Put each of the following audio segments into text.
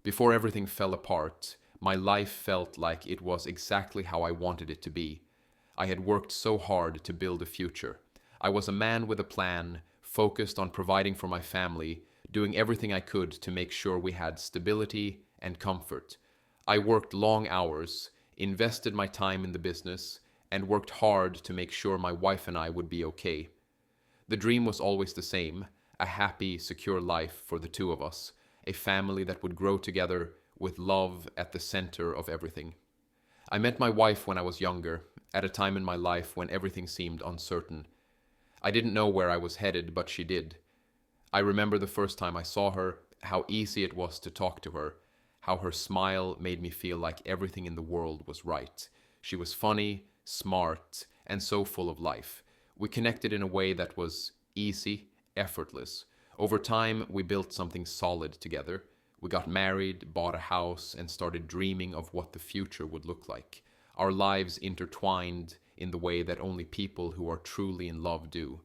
Before everything fell apart, my life felt like it was exactly how I wanted it to be. I had worked so hard to build a future. I was a man with a plan, focused on providing for my family, doing everything I could to make sure we had stability and comfort. I worked long hours, invested my time in the business, and worked hard to make sure my wife and I would be okay. The dream was always the same: a happy, secure life for the two of us, a family that would grow together with love at the center of everything. I met my wife when I was younger, at a time in my life when everything seemed uncertain. I didn't know where I was headed, but she did. I remember the first time I saw her, how easy it was to talk to her, how her smile made me feel like everything in the world was right. She was funny, smart, and so full of life. We connected in a way that was easy, effortless. Over time, we built something solid together. We got married, bought a house, and started dreaming of what the future would look like. Our lives intertwined in the way that only people who are truly in love do.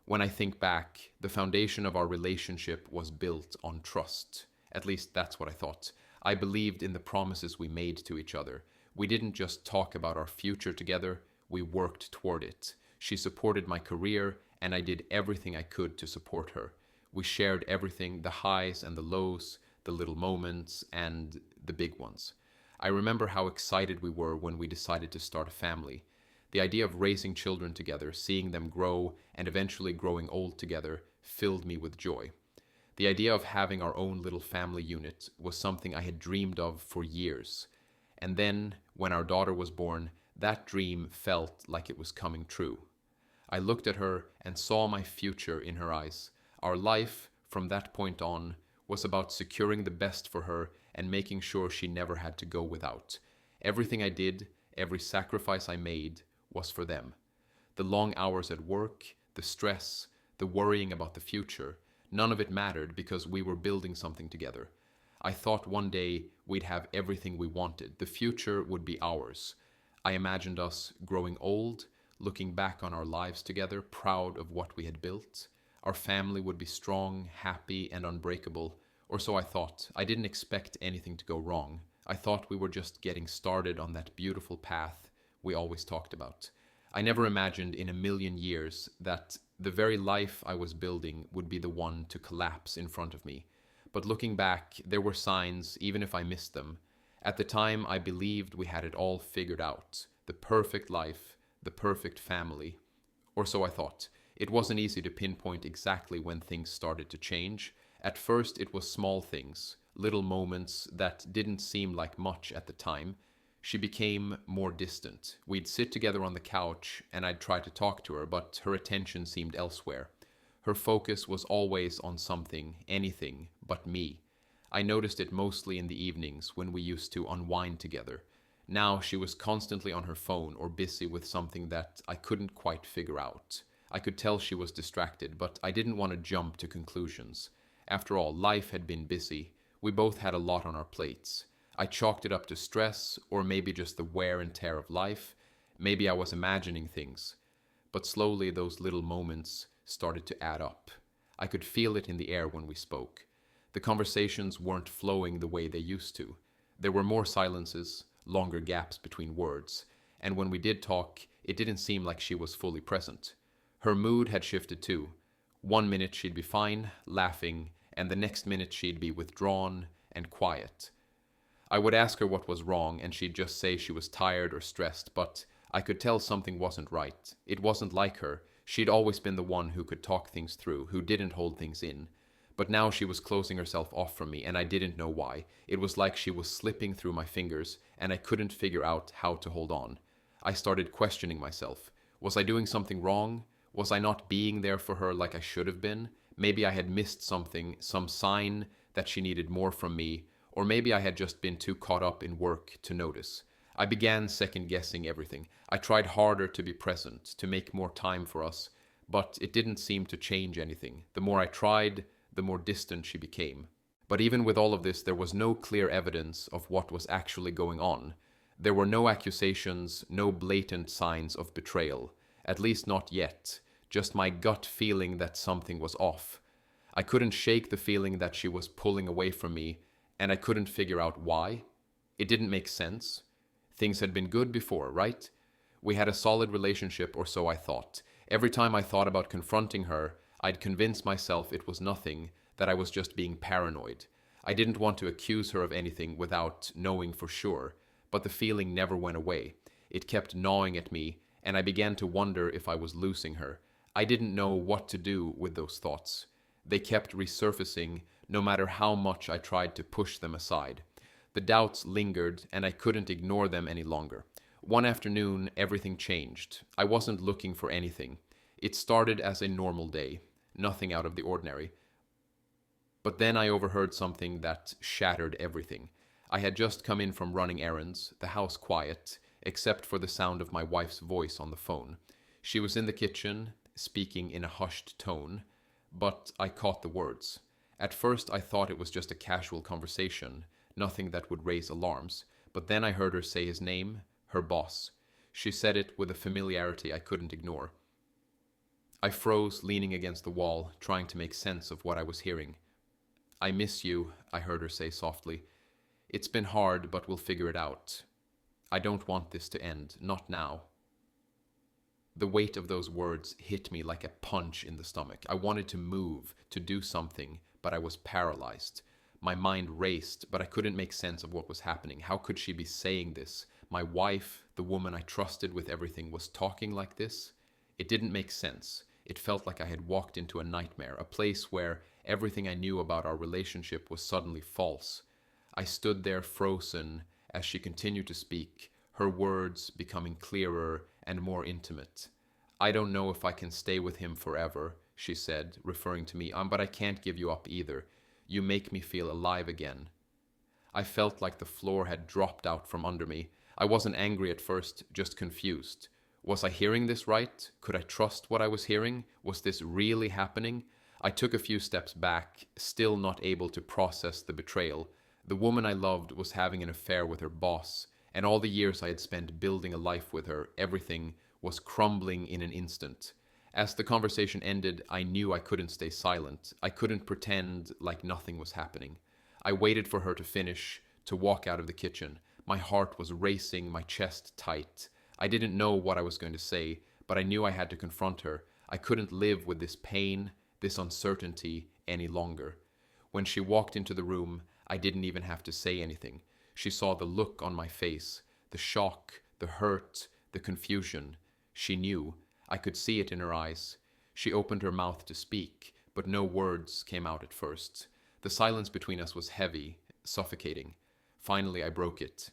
When I think back, the foundation of our relationship was built on trust. At least that's what I thought. I believed in the promises we made to each other. We didn't just talk about our future together, we worked toward it. She supported my career, and I did everything I could to support her. We shared everything, the highs and the lows, the little moments, and the big ones. I remember how excited we were when we decided to start a family. The idea of raising children together, seeing them grow, and eventually growing old together, filled me with joy. The idea of having our own little family unit was something I had dreamed of for years. And then, when our daughter was born, that dream felt like it was coming true. I looked at her and saw my future in her eyes. Our life, from that point on, was about securing the best for her and making sure she never had to go without. Everything I did, every sacrifice I made, was for them. The long hours at work, the stress, the worrying about the future, none of it mattered because we were building something together. I thought one day we'd have everything we wanted. The future would be ours. I imagined us growing old, looking back on our lives together, proud of what we had built. Our family would be strong, happy, and unbreakable, or so I thought. I didn't expect anything to go wrong. I thought we were just getting started on that beautiful path we always talked about. I never imagined in a million years that the very life I was building would be the one to collapse in front of me. But looking back, there were signs, even if I missed them. At the time, I believed we had it all figured out. The perfect life, the perfect family. Or so I thought. It wasn't easy to pinpoint exactly when things started to change. At first, it was small things, little moments that didn't seem like much at the time. She became more distant. We'd sit together on the couch, and I'd try to talk to her, but her attention seemed elsewhere. Her focus was always on something, anything, but me. I noticed it mostly in the evenings when we used to unwind together. Now she was constantly on her phone or busy with something that I couldn't quite figure out. I could tell she was distracted, but I didn't want to jump to conclusions. After all, life had been busy. We both had a lot on our plates. I chalked it up to stress, or maybe just the wear and tear of life. Maybe I was imagining things. But slowly those little moments started to add up. I could feel it in the air when we spoke. The conversations weren't flowing the way they used to. There were more silences, longer gaps between words, and when we did talk, it didn't seem like she was fully present. Her mood had shifted too. One minute she'd be fine, laughing, and the next minute she'd be withdrawn and quiet. I would ask her what was wrong, and she'd just say she was tired or stressed, but I could tell something wasn't right. It wasn't like her. She'd always been the one who could talk things through, who didn't hold things in. But now she was closing herself off from me, and I didn't know why. It was like she was slipping through my fingers, and I couldn't figure out how to hold on. I started questioning myself. Was I doing something wrong? Was I not being there for her like I should have been? Maybe I had missed something, some sign that she needed more from me, or maybe I had just been too caught up in work to notice. I began second-guessing everything. I tried harder to be present, to make more time for us, but it didn't seem to change anything. The more I tried, the more distant she became. But even with all of this, there was no clear evidence of what was actually going on. There were no accusations, no blatant signs of betrayal. At least not yet. Just my gut feeling that something was off. I couldn't shake the feeling that she was pulling away from me, and I couldn't figure out why. It didn't make sense. Things had been good before, right? We had a solid relationship, or so I thought. Every time I thought about confronting her, I'd convince myself it was nothing, that I was just being paranoid. I didn't want to accuse her of anything without knowing for sure, but the feeling never went away. It kept gnawing at me, and I began to wonder if I was losing her. I didn't know what to do with those thoughts. They kept resurfacing, no matter how much I tried to push them aside. The doubts lingered, and I couldn't ignore them any longer. One afternoon, everything changed. I wasn't looking for anything. It started as a normal day, nothing out of the ordinary. But then I overheard something that shattered everything. I had just come in from running errands, the house quiet, except for the sound of my wife's voice on the phone. She was in the kitchen, speaking in a hushed tone, but I caught the words. At first I thought it was just a casual conversation, nothing that would raise alarms, but then I heard her say his name, her boss. She said it with a familiarity I couldn't ignore. I froze, leaning against the wall, trying to make sense of what I was hearing. "I miss you," I heard her say softly. "It's been hard, but we'll figure it out. I don't want this to end, not now." The weight of those words hit me like a punch in the stomach. I wanted to move, to do something, but I was paralyzed. My mind raced, but I couldn't make sense of what was happening. How could she be saying this? My wife, the woman I trusted with everything, was talking like this? It didn't make sense. It felt like I had walked into a nightmare, a place where everything I knew about our relationship was suddenly false. I stood there frozen as she continued to speak, her words becoming clearer and more intimate. "I don't know if I can stay with him forever," she said, referring to me, but I can't give you up either. You make me feel alive again." I felt like the floor had dropped out from under me. I wasn't angry at first, just confused. Was I hearing this right? Could I trust what I was hearing? Was this really happening? I took a few steps back, still not able to process the betrayal. The woman I loved was having an affair with her boss, and all the years I had spent building a life with her, everything was crumbling in an instant. As the conversation ended, I knew I couldn't stay silent. I couldn't pretend like nothing was happening. I waited for her to finish, to walk out of the kitchen. My heart was racing, my chest tight. I didn't know what I was going to say, but I knew I had to confront her. I couldn't live with this pain, this uncertainty, any longer. When she walked into the room, I didn't even have to say anything. She saw the look on my face, the shock, the hurt, the confusion. She knew. I could see it in her eyes. She opened her mouth to speak, but no words came out at first. The silence between us was heavy, suffocating. Finally, I broke it.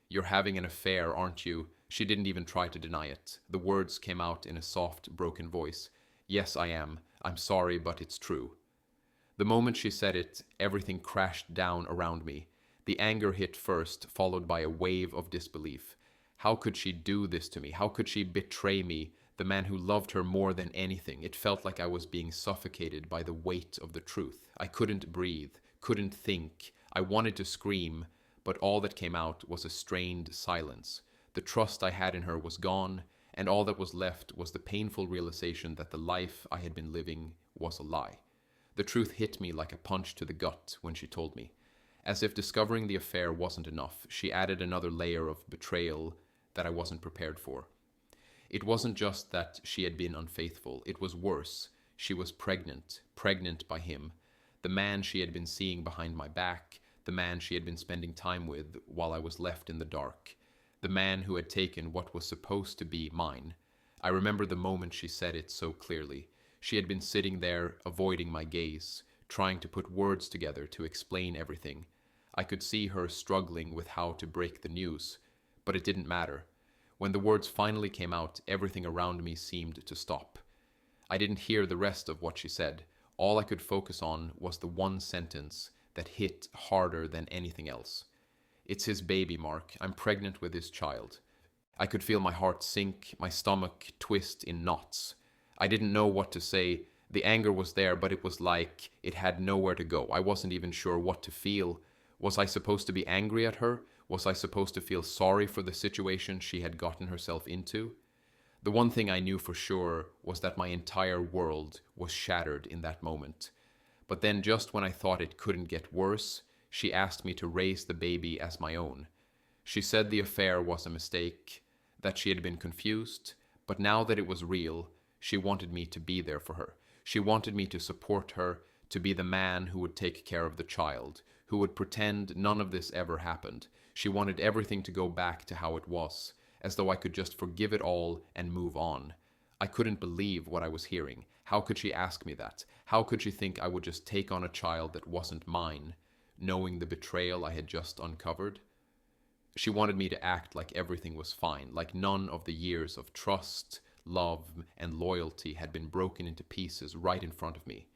"You're having an affair, aren't you?" She didn't even try to deny it. The words came out in a soft, broken voice. "Yes, I am. I'm sorry, but it's true." The moment she said it, everything crashed down around me. The anger hit first, followed by a wave of disbelief. How could she do this to me? How could she betray me, the man who loved her more than anything? It felt like I was being suffocated by the weight of the truth. I couldn't breathe, couldn't think. I wanted to scream, but all that came out was a strained silence. The trust I had in her was gone, and all that was left was the painful realization that the life I had been living was a lie. The truth hit me like a punch to the gut when she told me. As if discovering the affair wasn't enough, she added another layer of betrayal that I wasn't prepared for. It wasn't just that she had been unfaithful, it was worse. She was pregnant by him. The man she had been seeing behind my back, the man she had been spending time with while I was left in the dark. The man who had taken what was supposed to be mine. I remember the moment she said it so clearly. She had been sitting there, avoiding my gaze, trying to put words together to explain everything. I could see her struggling with how to break the news, but it didn't matter. When the words finally came out, everything around me seemed to stop. I didn't hear the rest of what she said. All I could focus on was the one sentence that hit harder than anything else. "It's his baby, Mark. I'm pregnant with his child." I could feel my heart sink, my stomach twist in knots. I didn't know what to say. The anger was there, but it was like it had nowhere to go. I wasn't even sure what to feel. Was I supposed to be angry at her? Was I supposed to feel sorry for the situation she had gotten herself into? The one thing I knew for sure was that my entire world was shattered in that moment. But then just when I thought it couldn't get worse, She asked me to raise the baby as my own. She said the affair was a mistake, that she had been confused, but now that it was real, she wanted me to be there for her. She wanted me to support her, to be the man who would take care of the child, who would pretend none of this ever happened. She wanted everything to go back to how it was, as though I could just forgive it all and move on. I couldn't believe what I was hearing. How could she ask me that? How could she think I would just take on a child that wasn't mine, knowing the betrayal I had just uncovered? She wanted me to act like everything was fine, like none of the years of trust, love, and loyalty had been broken into pieces right in front of me.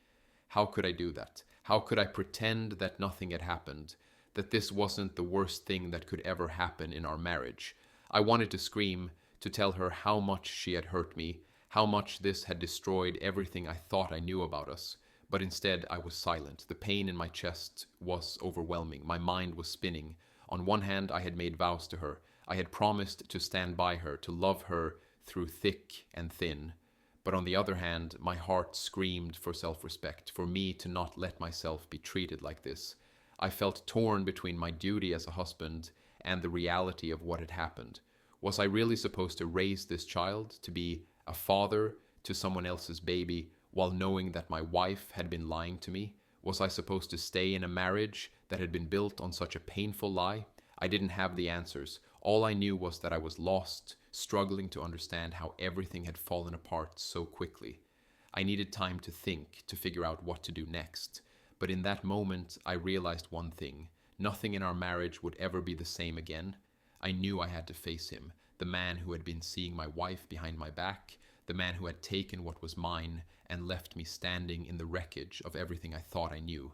How could I do that? How could I pretend that nothing had happened, that this wasn't the worst thing that could ever happen in our marriage? I wanted to scream, to tell her how much she had hurt me, how much this had destroyed everything I thought I knew about us. But instead, I was silent. The pain in my chest was overwhelming. My mind was spinning. On one hand, I had made vows to her. I had promised to stand by her, to love her through thick and thin. But on the other hand, my heart screamed for self-respect, for me to not let myself be treated like this. I felt torn between my duty as a husband and the reality of what had happened. Was I really supposed to raise this child, to be a father to someone else's baby, while knowing that my wife had been lying to me? Was I supposed to stay in a marriage that had been built on such a painful lie? I didn't have the answers. All I knew was that I was lost, struggling to understand how everything had fallen apart so quickly. I needed time to think, to figure out what to do next. But in that moment, I realized one thing. Nothing in our marriage would ever be the same again. I knew I had to face him, the man who had been seeing my wife behind my back, the man who had taken what was mine and left me standing in the wreckage of everything I thought I knew.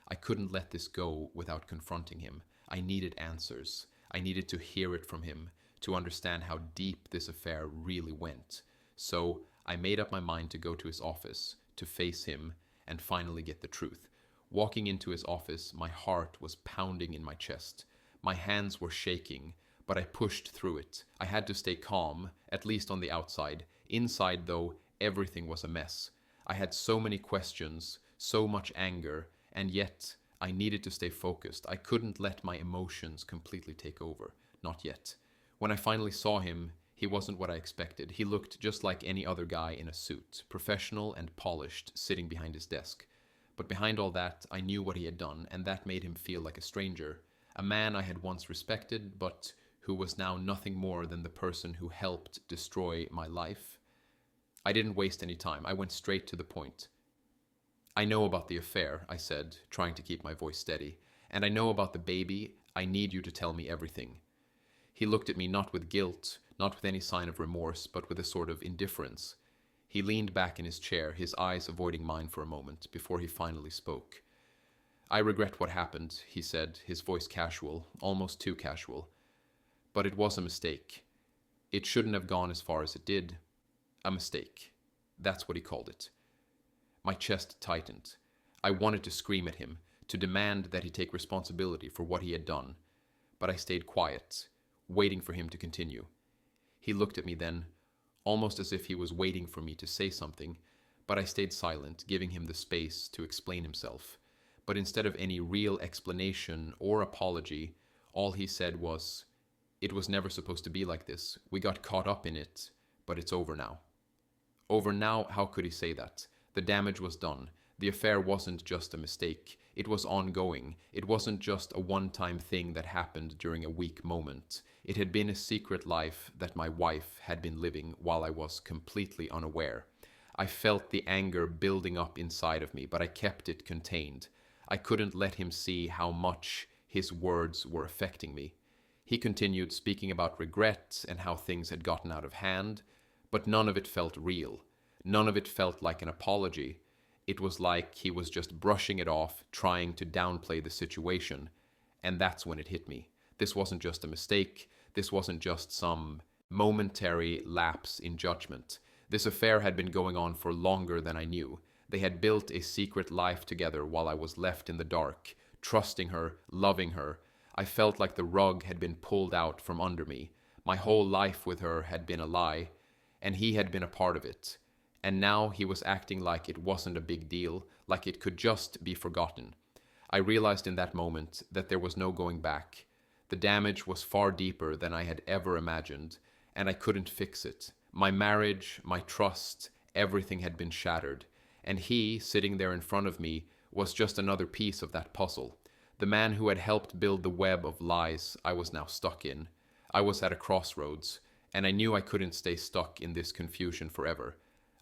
I couldn't let this go without confronting him. I needed answers. I needed to hear it from him, to understand how deep this affair really went. So I made up my mind to go to his office, to face him, and finally get the truth. Walking into his office, my heart was pounding in my chest. My hands were shaking, but I pushed through it. I had to stay calm, at least on the outside. Inside, though, everything was a mess. I had so many questions, so much anger, and yet I needed to stay focused. I couldn't let my emotions completely take over. Not yet. When I finally saw him, he wasn't what I expected. He looked just like any other guy in a suit, professional and polished, sitting behind his desk. But behind all that, I knew what he had done, and that made him feel like a stranger. A man I had once respected, but who was now nothing more than the person who helped destroy my life. I didn't waste any time. I went straight to the point. I know about the affair, I said, trying to keep my voice steady. And I know about the baby. I need you to tell me everything. He looked at me not with guilt, not with any sign of remorse, but with a sort of indifference. He leaned back in his chair, his eyes avoiding mine for a moment, before he finally spoke. I regret what happened, he said, his voice casual, almost too casual. But it was a mistake. It shouldn't have gone as far as it did. A mistake. That's what he called it. My chest tightened. I wanted to scream at him, to demand that he take responsibility for what he had done. But I stayed quiet, waiting for him to continue. He looked at me then, almost as if he was waiting for me to say something, but I stayed silent, giving him the space to explain himself. But instead of any real explanation or apology, all he said was, "It was never supposed to be like this. We got caught up in it, but it's over now." Over now? How could he say that? The damage was done. The affair wasn't just a mistake. It was ongoing. It wasn't just a one-time thing that happened during a weak moment. It had been a secret life that my wife had been living while I was completely unaware. I felt the anger building up inside of me, but I kept it contained. I couldn't let him see how much his words were affecting me. He continued speaking about regret and how things had gotten out of hand, but none of it felt real. None of it felt like an apology. It was like he was just brushing it off, trying to downplay the situation. And that's when it hit me. This wasn't just a mistake. This wasn't just some momentary lapse in judgment. This affair had been going on for longer than I knew. They had built a secret life together while I was left in the dark, trusting her, loving her. I felt like the rug had been pulled out from under me. My whole life with her had been a lie, and he had been a part of it. And now he was acting like it wasn't a big deal, like it could just be forgotten. I realized in that moment that there was no going back. The damage was far deeper than I had ever imagined, and I couldn't fix it. My marriage, my trust, everything had been shattered, and he, sitting there in front of me, was just another piece of that puzzle. The man who had helped build the web of lies I was now stuck in. I was at a crossroads, and I knew I couldn't stay stuck in this confusion forever.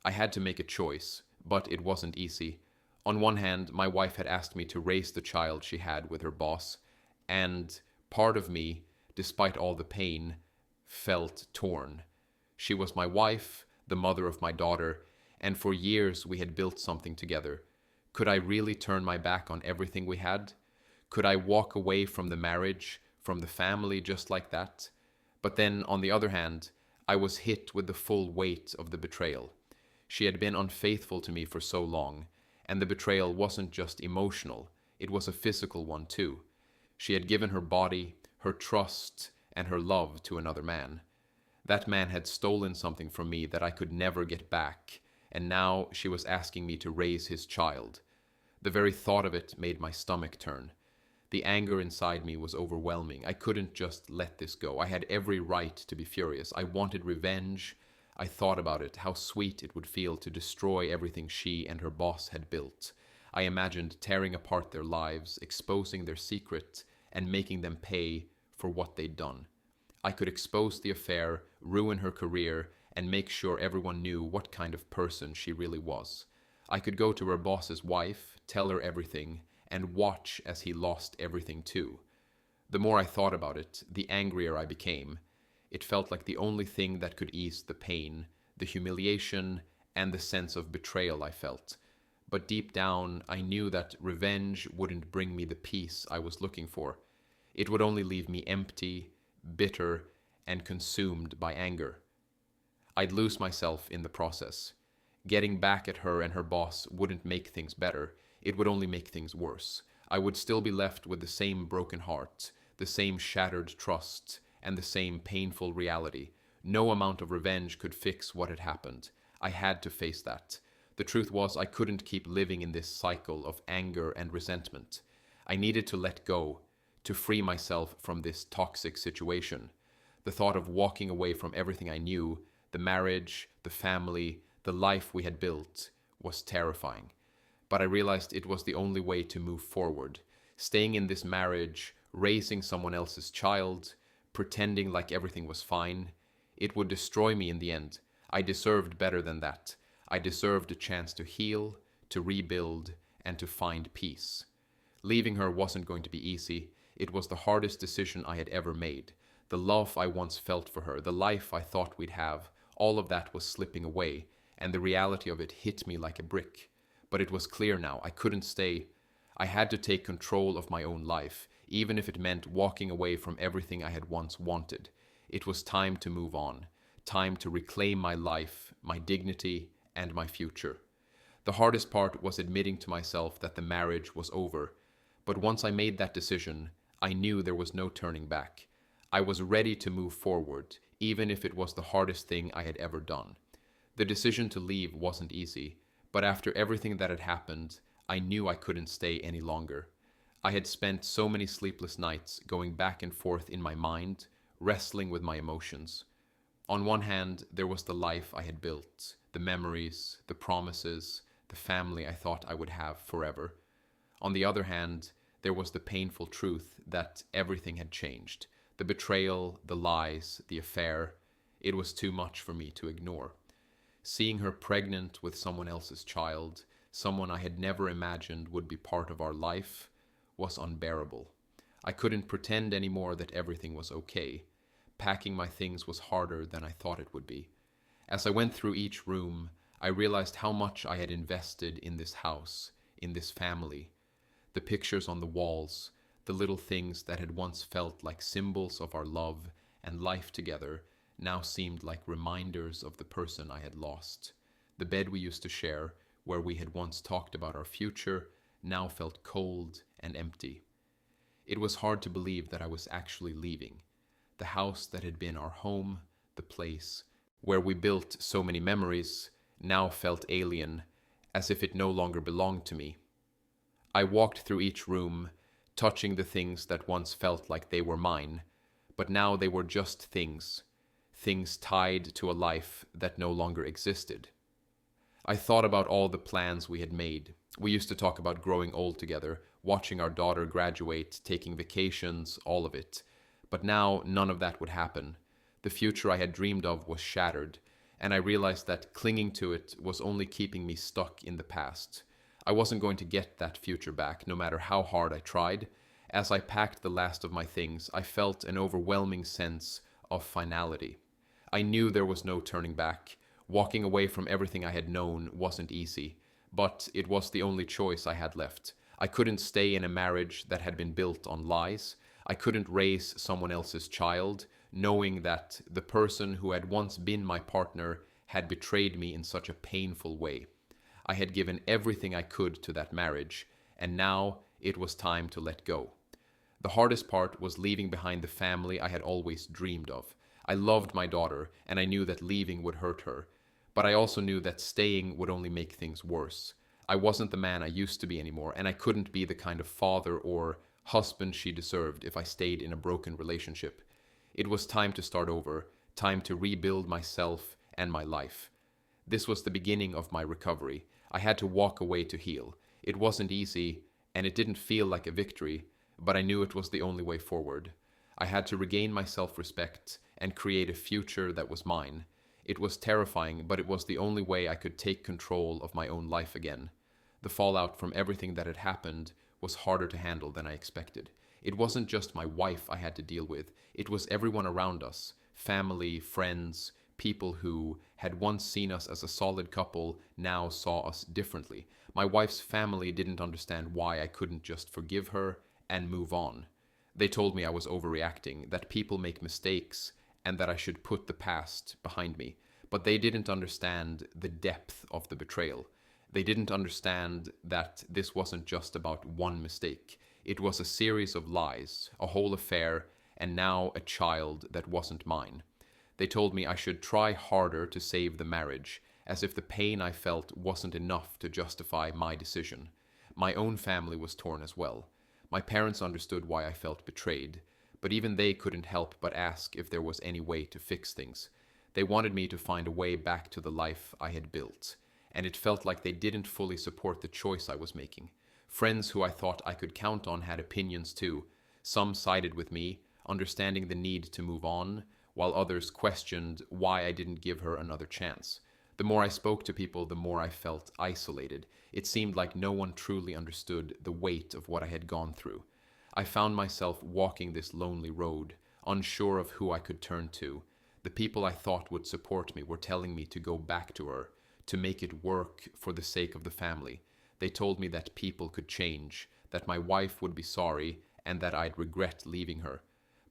I had to make a choice, but it wasn't easy. On one hand, my wife had asked me to raise the child she had with her boss, and part of me, despite all the pain, felt torn. She was my wife, the mother of my daughter, and for years we had built something together. Could I really turn my back on everything we had? Could I walk away from the marriage, from the family just like that? But then, on the other hand, I was hit with the full weight of the betrayal. She had been unfaithful to me for so long, and the betrayal wasn't just emotional, it was a physical one too. She had given her body, her trust, and her love to another man. That man had stolen something from me that I could never get back, and now she was asking me to raise his child. The very thought of it made my stomach turn. The anger inside me was overwhelming. I couldn't just let this go. I had every right to be furious. I wanted revenge. I thought about it, how sweet it would feel to destroy everything she and her boss had built. I imagined tearing apart their lives, exposing their secret, and making them pay for what they'd done. I could expose the affair, ruin her career, and make sure everyone knew what kind of person she really was. I could go to her boss's wife, tell her everything, and watch as he lost everything too. The more I thought about it, the angrier I became. It felt like the only thing that could ease the pain, the humiliation, and the sense of betrayal I felt. But deep down, I knew that revenge wouldn't bring me the peace I was looking for. It would only leave me empty, bitter, and consumed by anger. I'd lose myself in the process. Getting back at her and her boss wouldn't make things better. It would only make things worse. I would still be left with the same broken heart, the same shattered trust, and the same painful reality. No amount of revenge could fix what had happened. I had to face that. The truth was, I couldn't keep living in this cycle of anger and resentment. I needed to let go, to free myself from this toxic situation. The thought of walking away from everything I knew, the marriage, the family, the life we had built, was terrifying. But I realized it was the only way to move forward. Staying in this marriage, raising someone else's child, pretending like everything was fine, it would destroy me in the end. I deserved better than that. I deserved a chance to heal, to rebuild, and to find peace. Leaving her wasn't going to be easy. It was the hardest decision I had ever made. The love I once felt for her, the life I thought we'd have, all of that was slipping away, and the reality of it hit me like a brick. But it was clear now, I couldn't stay. I had to take control of my own life, even if it meant walking away from everything I had once wanted. It was time to move on, time to reclaim my life, my dignity, and my future. The hardest part was admitting to myself that the marriage was over. But once I made that decision, I knew there was no turning back. I was ready to move forward, even if it was the hardest thing I had ever done. The decision to leave wasn't easy, but after everything that had happened, I knew I couldn't stay any longer. I had spent so many sleepless nights going back and forth in my mind, wrestling with my emotions. On one hand, there was the life I had built, the memories, the promises, the family I thought I would have forever. On the other hand, there was the painful truth that everything had changed. The betrayal, the lies, the affair. It was too much for me to ignore. Seeing her pregnant with someone else's child, someone I had never imagined would be part of our life, was unbearable. I couldn't pretend anymore that everything was okay. Packing my things was harder than I thought it would be. As I went through each room, I realized how much I had invested in this house, in this family. The pictures on the walls, the little things that had once felt like symbols of our love and life together, now seemed like reminders of the person I had lost. The bed we used to share, where we had once talked about our future, now felt cold and empty. It was hard to believe that I was actually leaving. The house that had been our home, the place where we built so many memories, now felt alien, as if it no longer belonged to me. I walked through each room, touching the things that once felt like they were mine, but now they were just things, things tied to a life that no longer existed. I thought about all the plans we had made. We used to talk about growing old together, watching our daughter graduate, taking vacations, all of it. But now none of that would happen. The future I had dreamed of was shattered, and I realized that clinging to it was only keeping me stuck in the past. I wasn't going to get that future back, no matter how hard I tried. As I packed the last of my things, I felt an overwhelming sense of finality. I knew there was no turning back. Walking away from everything I had known wasn't easy, but it was the only choice I had left. I couldn't stay in a marriage that had been built on lies. I couldn't raise someone else's child, knowing that the person who had once been my partner had betrayed me in such a painful way. I had given everything I could to that marriage, and now it was time to let go. The hardest part was leaving behind the family I had always dreamed of. I loved my daughter, and I knew that leaving would hurt her, but I also knew that staying would only make things worse. I wasn't the man I used to be anymore, and I couldn't be the kind of father or husband she deserved if I stayed in a broken relationship. It was time to start over, time to rebuild myself and my life. This was the beginning of my recovery. I had to walk away to heal. It wasn't easy, and it didn't feel like a victory, but I knew it was the only way forward. I had to regain my self-respect and create a future that was mine. It was terrifying, but it was the only way I could take control of my own life again. The fallout from everything that had happened was harder to handle than I expected. It wasn't just my wife I had to deal with, it was everyone around us, family, friends, people who had once seen us as a solid couple now saw us differently. My wife's family didn't understand why I couldn't just forgive her and move on. They told me I was overreacting, that people make mistakes, and that I should put the past behind me. But they didn't understand the depth of the betrayal. They didn't understand that this wasn't just about one mistake. It was a series of lies, a whole affair, and now a child that wasn't mine. They told me I should try harder to save the marriage, as if the pain I felt wasn't enough to justify my decision. My own family was torn as well. My parents understood why I felt betrayed, but even they couldn't help but ask if there was any way to fix things. They wanted me to find a way back to the life I had built, and it felt like they didn't fully support the choice I was making. Friends who I thought I could count on had opinions too. Some sided with me, understanding the need to move on, while others questioned why I didn't give her another chance. The more I spoke to people, the more I felt isolated. It seemed like no one truly understood the weight of what I had gone through. I found myself walking this lonely road, unsure of who I could turn to. The people I thought would support me were telling me to go back to her, to make it work for the sake of the family. They told me that people could change, that my wife would be sorry, and that I'd regret leaving her.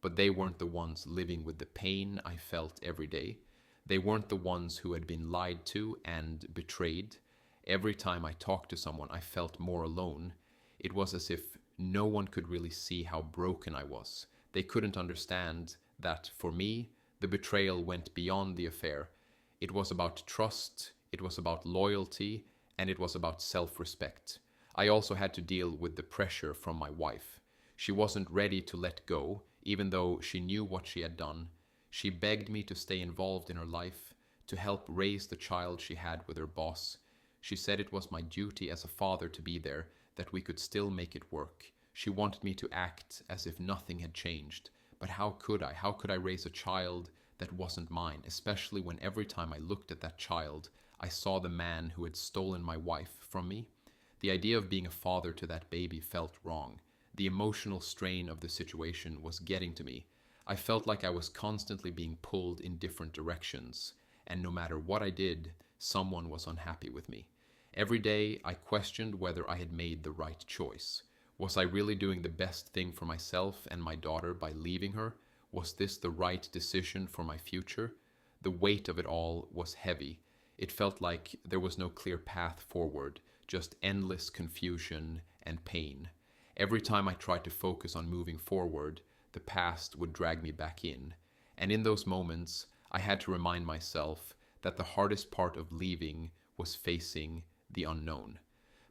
But they weren't the ones living with the pain I felt every day. They weren't the ones who had been lied to and betrayed. Every time I talked to someone, I felt more alone. It was as if no one could really see how broken I was. They couldn't understand that, for me, the betrayal went beyond the affair. It was about trust, it was about loyalty, and it was about self-respect. I also had to deal with the pressure from my wife. She wasn't ready to let go, even though she knew what she had done. She begged me to stay involved in her life, to help raise the child she had with her boss. She said it was my duty as a father to be there, that we could still make it work. She wanted me to act as if nothing had changed. But how could I? How could I raise a child that wasn't mine, especially when every time I looked at that child, I saw the man who had stolen my wife from me? The idea of being a father to that baby felt wrong. The emotional strain of the situation was getting to me. I felt like I was constantly being pulled in different directions, and no matter what I did, someone was unhappy with me. Every day, I questioned whether I had made the right choice. Was I really doing the best thing for myself and my daughter by leaving her? Was this the right decision for my future? The weight of it all was heavy. It felt like there was no clear path forward, just endless confusion and pain. Every time I tried to focus on moving forward, the past would drag me back in. And in those moments, I had to remind myself that the hardest part of leaving was facing the unknown.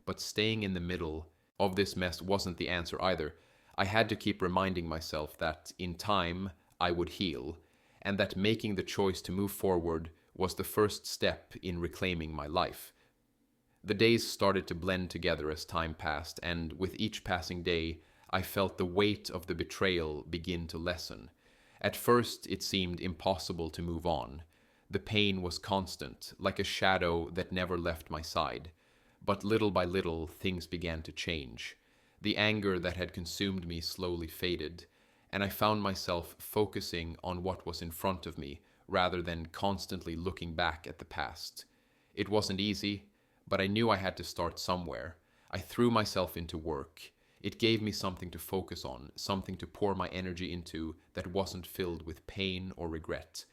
But staying in the middle of this mess wasn't the answer either. I had to keep reminding myself that in time I would heal, and that making the choice to move forward was the first step in reclaiming my life. The days started to blend together as time passed, and with each passing day, I felt the weight of the betrayal begin to lessen. At first, it seemed impossible to move on. The pain was constant, like a shadow that never left my side. But little by little, things began to change. The anger that had consumed me slowly faded, and I found myself focusing on what was in front of me rather than constantly looking back at the past. It wasn't easy, but I knew I had to start somewhere. I threw myself into work. It gave me something to focus on, something to pour my energy into that wasn't filled with pain or regret.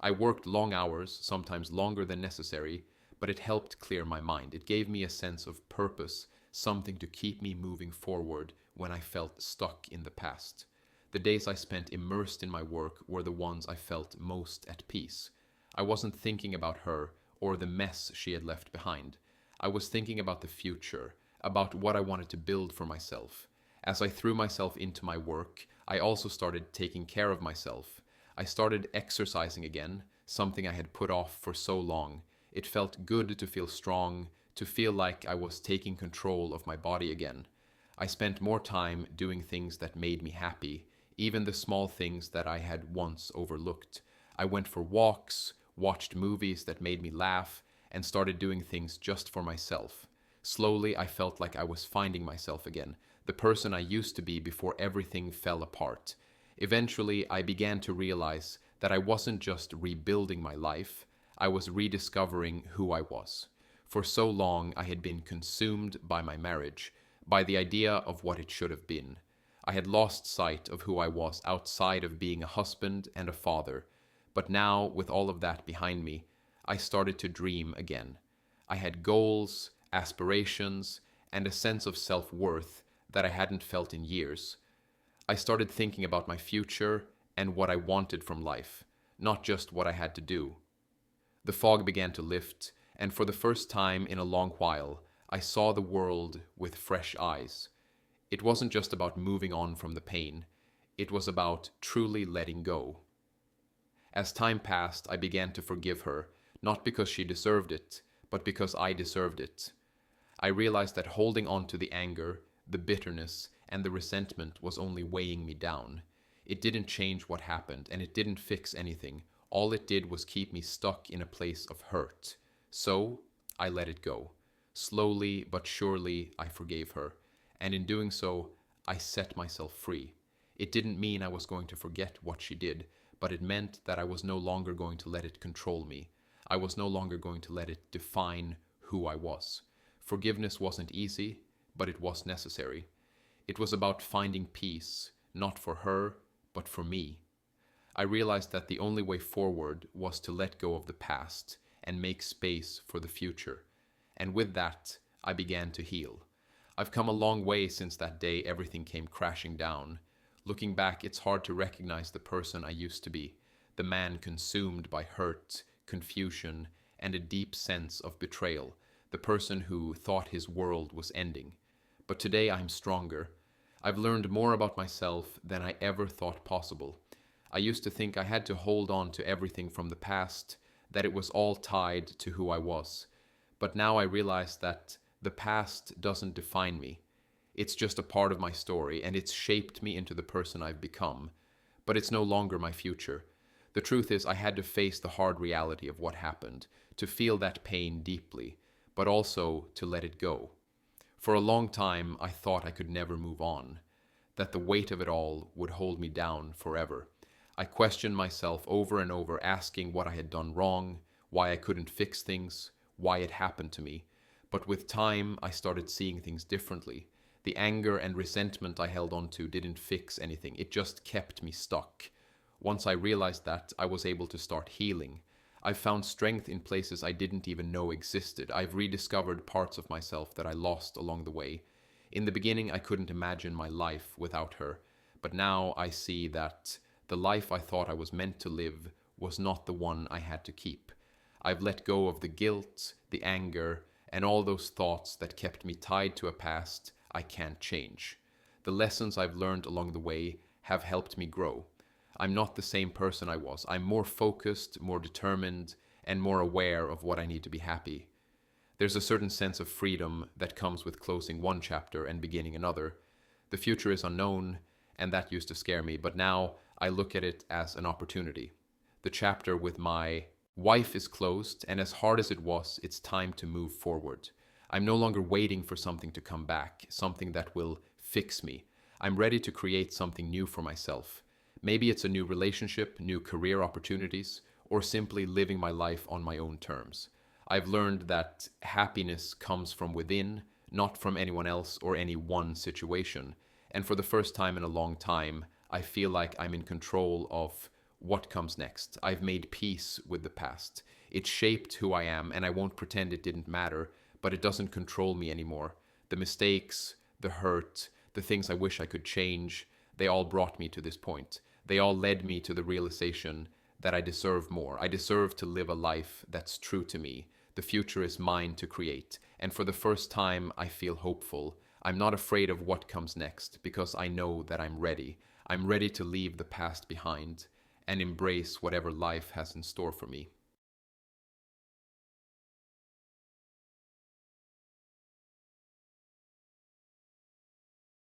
I worked long hours, sometimes longer than necessary, but it helped clear my mind. It gave me a sense of purpose, something to keep me moving forward when I felt stuck in the past. The days I spent immersed in my work were the ones I felt most at peace. I wasn't thinking about her or the mess she had left behind. I was thinking about the future, about what I wanted to build for myself. As I threw myself into my work, I also started taking care of myself. I started exercising again, something I had put off for so long. It felt good to feel strong, to feel like I was taking control of my body again. I spent more time doing things that made me happy, even the small things that I had once overlooked. I went for walks, watched movies that made me laugh, and started doing things just for myself. Slowly, I felt like I was finding myself again, the person I used to be before everything fell apart. Eventually, I began to realize that I wasn't just rebuilding my life, I was rediscovering who I was. For so long, I had been consumed by my marriage, by the idea of what it should have been. I had lost sight of who I was outside of being a husband and a father. But now, with all of that behind me, I started to dream again. I had goals, aspirations, and a sense of self-worth that I hadn't felt in years. I started thinking about my future and what I wanted from life, not just what I had to do. The fog began to lift, and for the first time in a long while, I saw the world with fresh eyes. It wasn't just about moving on from the pain, it was about truly letting go. As time passed, I began to forgive her, not because she deserved it, but because I deserved it. I realized that holding on to the anger, the bitterness, and the resentment was only weighing me down. It didn't change what happened, and it didn't fix anything. All it did was keep me stuck in a place of hurt. So, I let it go. Slowly but surely, I forgave her, and in doing so, I set myself free. It didn't mean I was going to forget what she did, but it meant that I was no longer going to let it control me. I was no longer going to let it define who I was. Forgiveness wasn't easy, but it was necessary. It was about finding peace, not for her, but for me. I realized that the only way forward was to let go of the past and make space for the future. And with that, I began to heal. I've come a long way since that day everything came crashing down. Looking back, it's hard to recognize the person I used to be, the man consumed by hurt, confusion, and a deep sense of betrayal, the person who thought his world was ending. But today I'm stronger. I've learned more about myself than I ever thought possible. I used to think I had to hold on to everything from the past, that it was all tied to who I was. But now I realize that the past doesn't define me. It's just a part of my story, and it's shaped me into the person I've become. But it's no longer my future. The truth is, I had to face the hard reality of what happened, to feel that pain deeply, but also to let it go. For a long time, I thought I could never move on, that the weight of it all would hold me down forever. I questioned myself over and over, asking what I had done wrong, why I couldn't fix things, why it happened to me. But with time, I started seeing things differently. The anger and resentment I held on to didn't fix anything, it just kept me stuck. Once I realized that, I was able to start healing. I've found strength in places I didn't even know existed. I've rediscovered parts of myself that I lost along the way. In the beginning, I couldn't imagine my life without her, but now I see that the life I thought I was meant to live was not the one I had to keep. I've let go of the guilt, the anger, and all those thoughts that kept me tied to a past I can't change. The lessons I've learned along the way have helped me grow. I'm not the same person I was. I'm more focused, more determined, and more aware of what I need to be happy. There's a certain sense of freedom that comes with closing one chapter and beginning another. The future is unknown, and that used to scare me, but now I look at it as an opportunity. The chapter with my wife is closed, and as hard as it was, it's time to move forward. I'm no longer waiting for something to come back, something that will fix me. I'm ready to create something new for myself. Maybe it's a new relationship, new career opportunities, or simply living my life on my own terms. I've learned that happiness comes from within, not from anyone else or any one situation. And for the first time in a long time, I feel like I'm in control of what comes next. I've made peace with the past. It shaped who I am, and I won't pretend it didn't matter, but it doesn't control me anymore. The mistakes, the hurt, the things I wish I could change, they all brought me to this point. They all led me to the realization that I deserve more. I deserve to live a life that's true to me. The future is mine to create, and for the first time, I feel hopeful. I'm not afraid of what comes next because I know that I'm ready. I'm ready to leave the past behind and embrace whatever life has in store for me.